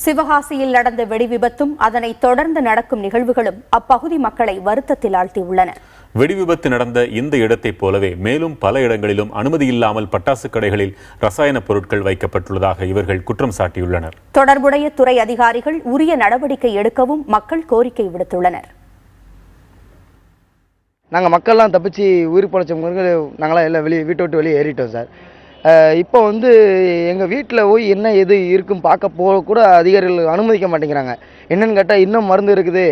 சிவகாசியில் நடந்த வெடி விபத்தும் அதனை தொடர்ந்து நடக்கும் நிகழ்வுகளும் அப்பகுதி மக்களை வருத்தத்தில் ஆழ்த்தியுள்ளன. வெடி விபத்து நடந்த இந்த இடத்தைப் போலவே மேலும் பல இடங்களிலும் அனுமதி இல்லாமல் பட்டாசு கடைகளில் ரசாயன பொருட்கள் வைக்கப்பட்டுள்ளதாக இவர்கள் குற்றம் சாட்டியுள்ளனர். தொடர்புடைய துறை அதிகாரிகள் உரிய நடவடிக்கை எடுக்கவும் மக்கள் கோரிக்கை விடுத்துள்ளனர். நாங்கள் மக்கள்லாம் தப்பிச்சு உயிர் பொழைச்சவங்க நாங்களாம் எல்லாம் வீட்டை விட்டு வெளியே ஏறிட்டோம் சார். இப்போ எங்கள் வீட்டில் போய் என்ன எது இருக்குன்னு பார்க்க போக கூட அதிகாரிகள் அனுமதிக்க மாட்டேங்கிறாங்க. என்னென்னு கேட்டால் இன்னும் மருந்து இருக்குது,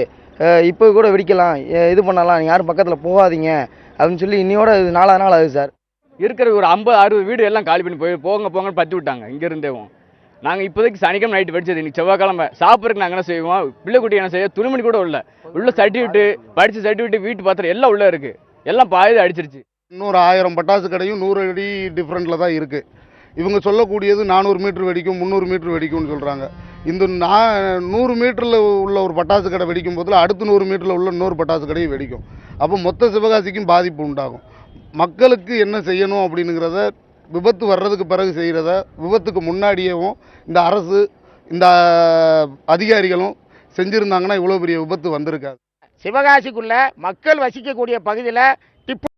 இப்போ கூட வெடிக்கலாம், இது பண்ணலாம், யாரும் பக்கத்தில் போகாதீங்க அப்படின்னு சொல்லி இன்னையோட நாள் ஆகுது சார். இருக்கிற ஒரு 50-60 வீடு எல்லாம் காலி பண்ணி போங்கன்னு பற்றி விட்டாங்க. இங்கேருந்தேவும் நாங்கள் இப்போதைக்கு சனிக்கிழமை நைட்டு வெடிச்சது, இன்னைக்கு செவ்வாய்க்கிழமை சாப்பிட்றதுக்கு நாங்கள் என்ன செய்வோம், பிள்ளைக்குட்டி என்ன செய்ய, துணிமணி கூட உள்ள சர்டிஃபிகேட்டு படித்து சர்டிஃபிகேட்டு வீட்டு பாத்திரம் எல்லாம் உள்ளே இருக்குது, எல்லாம் பாதி அடிச்சிருச்சு. இன்னொரு 1000 பட்டாசு கடையும் 100 அடி டிஃப்ரெண்ட்டில் தான் இருக்குது. இவங்க சொல்லக்கூடியது 400 மீட்டர் வெடிக்கும், 300 மீட்டர் வெடிக்கும்னு சொல்கிறாங்க. இந்த 100 மீட்டரில் உள்ள ஒரு பட்டாசு கடை வெடிக்கும் போதில் அடுத்து 100 மீட்டரில் உள்ள இன்னொரு பட்டாசு கடையும் வெடிக்கும். அப்போ மொத்த சிவகாசிக்கும் பாதிப்பு உண்டாகும். மக்களுக்கு என்ன செய்யணும் அப்படிங்கிறத விபத்து வர்றதுக்கு பிறகு செய்கிறத விபத்துக்கு முன்னாடியேவும் இந்த அரசு இந்த அதிகாரிகளும் செஞ்சுருந்தாங்கன்னா இவ்வளோ பெரிய விபத்து வந்திருக்காது. சிவகாசிக்குள்ள மக்கள் வசிக்கக்கூடிய பகுதியில்